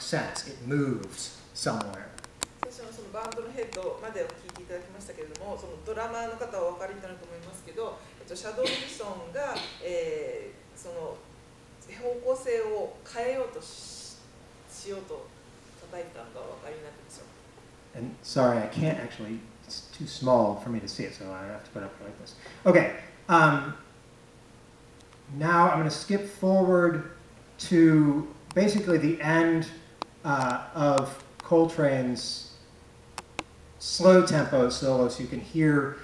sense. It moves somewhere. 最初のそのバンドのヘッドまでを聞いていただきましたけれども、そのドラマーの方はお分かりになると思いますけど、シャドウ・ウィルソンが、その方向性を変えようとしようと叩いたのがお分かりになってますよ。And sorry, I can't actually. It's too small for me to see it, so I have to put it up like this. Okay. Now I'm going to skip forward to basically the end of Coltrane's slow tempo solo, so you can hear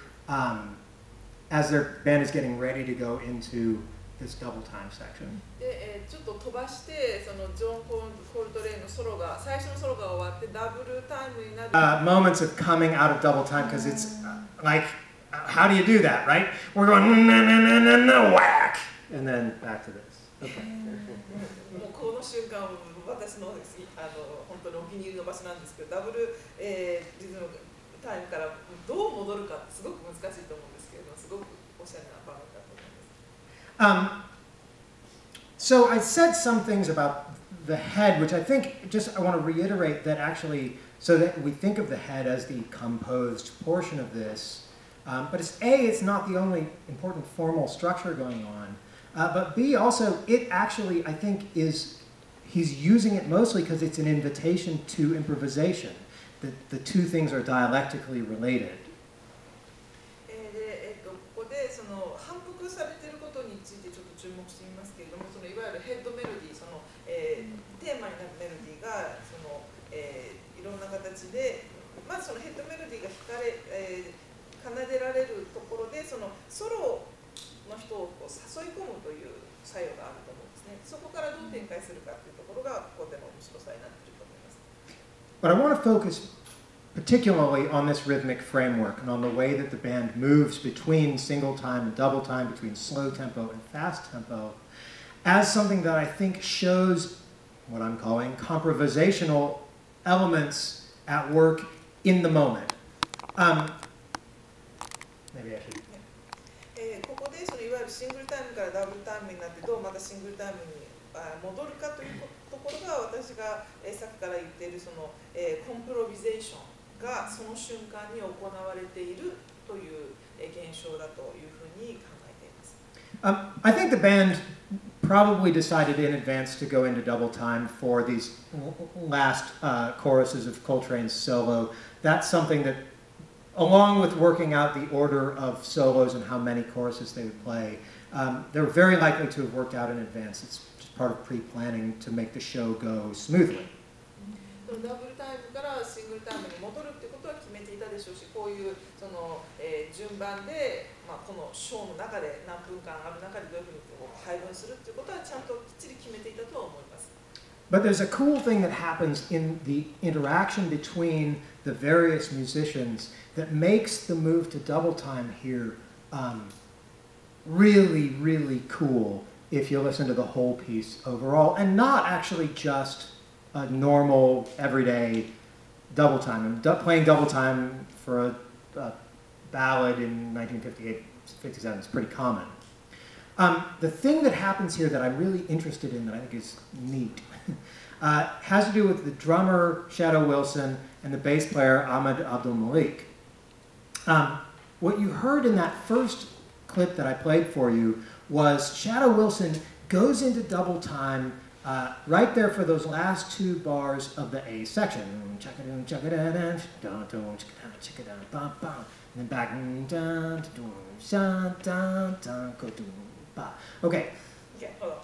as their band is getting ready to go into this double time section. で、ちょっと飛ばしてそのジョン・コールトレインのソロが最初のソロが終わってダブルタイムになる。Moments of coming out of double time because it's like how do you do that, right? We're going na na na na na whack and then back to this. Okay. もうこの瞬間私の本当にお気に入りの場所なんですけど、ダブル、リズムタイムからどう戻るかすごく難しいと思うんですけれども、すごくおしゃれな場面だと思います。So I said some things about the head, which I think I want to reiterate that actually, so that we think of the head as the composed portion of this, but it's not the only important formal structure going on, but B also, it actually, I think, he's using it mostly because it's an invitation to improvisation. The two things are dialectically related. ここでその反復されていることについてちょっと注目してみますけれども、そのいわゆるヘッドメロディー、そのテーマになるメロディーがそのいろんな形で、まずそのヘッドメロディーが奏でられるところで、そのソロの人をこう誘い込むという作用があると思うんですね。そこからどう展開するかというところがここでの面白さになっていると思います。But I want to focus particularly on this rhythmic framework and on the way that the band moves between single time and double time, between slow tempo and fast tempo, as something that I think shows what I'm calling comprovisational elements at work in the moment. Maybe I should. ここでそのいわゆるシングルタイムからダブルタイムになってどうまたシングルタイムに戻るかというところが私がさっきから言っているそのコンプロビゼーションがその瞬間に行われているという現象だというふうに考えています。I think the band probably decided in advance to go into double time for these last choruses of Coltrane's solo. That's something that, along with working out the order of solos and how many choruses they would play, they're very likely to have worked out in advance. It's just part of pre-planning to make the show go smoothly. ダブルタイムからシングルタイムに戻るってことは決めていたでしょうし、こういうその、順番で、このショーの中で何分間ある中でどういうふうに配分するっていうことはちゃんときっちり決めていたとは思います。But there's a cool thing that happens in the interaction between the various musicians that makes the move to double time here really, really cool if you listen to the whole piece overall, and not actually just a normal, everyday double time. Playing double time for a ballad in 1958-57 is pretty common. The thing that happens here that I'm really interested in, that I think is neat, has to do with the drummer, Shadow Wilson, and the bass player, Ahmed Abdul-Malik. What you heard in that first clip that I played for you was Shadow Wilson goes into double time right there for those last two bars of the A section. And then back. Okay. Okay, hold on.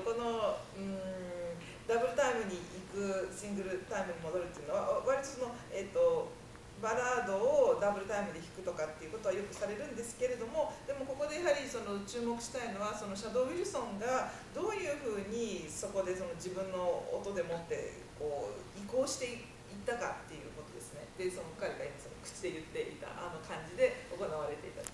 このダブルタイムに行くシングルタイムに戻るっていうのは割とそのバラードをダブルタイムで弾くとかっていうことはよくされるんですけれども、でもここでやはりその注目したいのはそのシャドウ・ウィルソンがどういうふうにそこでその自分の音でもってこう移行していったかっていうことですね。で、その彼が今その口で言っていた感じで行われていた。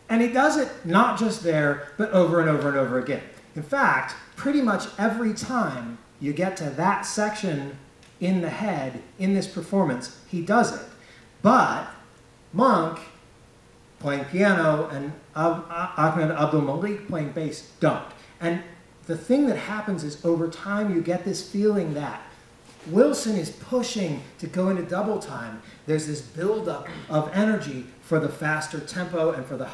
And he does it not just there, but over and over and over again. In fact, pretty much every time you get to that section in the head in this performance, he does it. But Monk, playing piano, and Ahmed Abdul-Malik playing bass don't. And the thing that happens is over time you get this feeling that Wilson is pushing to go into double time. There's this buildup of energy for the faster tempo and for the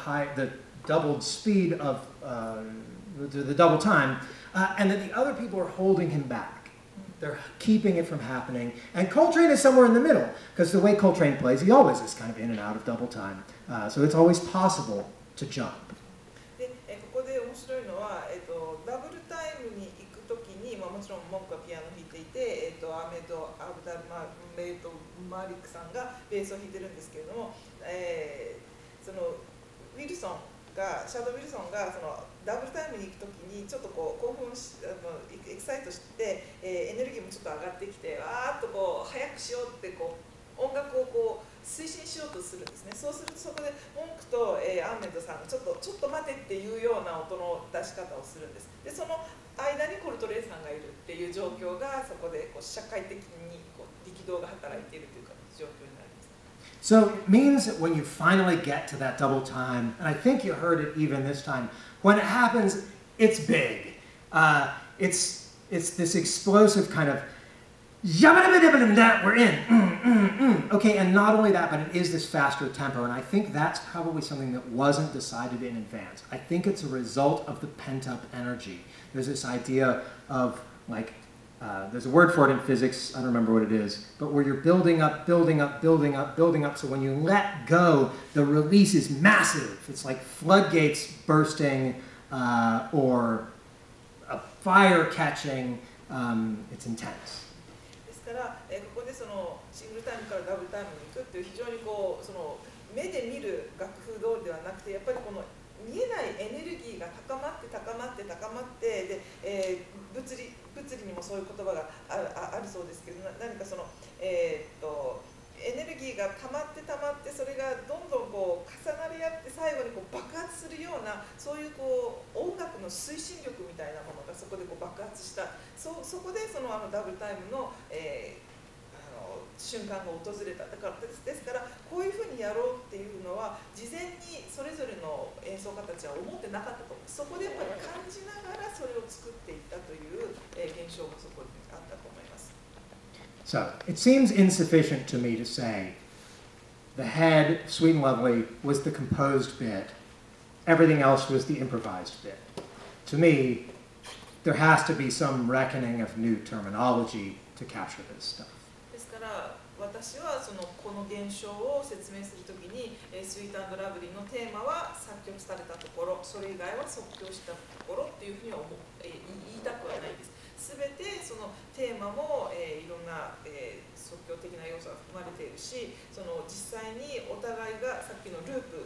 doubled speed of the double time, and that the other people are holding him back. They're keeping it from happening. And Coltrane is somewhere in the middle, because the way Coltrane plays, he always is kind of in and out of double time. So it's always possible to jump. で、ここで面白いのは、ダブルタイムに行くときに、もちろん文句はピアノを弾いていて、アメド・アブダルマリックさんがベースを弾いてるんですけれども、そのウィルソンがシャドウ・ウィルソンがそのダブルタイムに行くときにちょっとこう興奮しエキサイトして、エネルギーもちょっと上がってきてわーっとこう早くしようってこう音楽をこう推進しようとするんですね。そうするとそこで文句と、アーメンドさんがちょっと待てっていうような音の出し方をするんです。でその間にコルトレーンさんがいるっていう状況がそこでこう社会的にこう力道が働いているというか状況になります。So it means that when you finally get to that double time, and I think you heard it even this time, when it happens, it's big. It's this explosive kind of, we're in. Okay, and not only that, but it is this faster tempo, and I think that's probably something that wasn't decided in advance. I think it's a result of the pent-up energy. There's this idea of like, there's a word for it in physics, I don't remember what it is, but where you're building up, so when you let go, the release is massive. It's like floodgates bursting or a fire catching. It's intense. ですから、ここでそのシングルタイムからダブルタイムに行くっていう非常にこうその目で見る楽譜通りではなくてやっぱりこの見えないエネルギーが高まってで、物理にもそういう言葉があるそうですけど何かその、エネルギーが溜まってそれがどんどんこう重なり合って最後にこう爆発するようなそういうこう音楽の推進力みたいなものがそこでこう爆発したそこでそのダブルタイムの、瞬間が訪れたですからこういうふうにやろうっていうのは事前にそれぞれの演奏家たちは思ってなかったと思う。そこでやっぱり感じながらそれを作っていったという、現象がそこにあったと思います。So it seems insufficient to me to say the head, Sweet and Lovely, was the composed bit. Everything else was the improvised bit. To me, there has to be some reckoning of new terminology to capture this stuff. ですから私はこの現象を説明するときにスイート&ラブリーのテーマは作曲されたところそれ以外は即興したところっていうふうには言いたくはないです。すべてそのテーマも、いろんな、即興的な要素が含まれているし実際にお互いがさっきのループ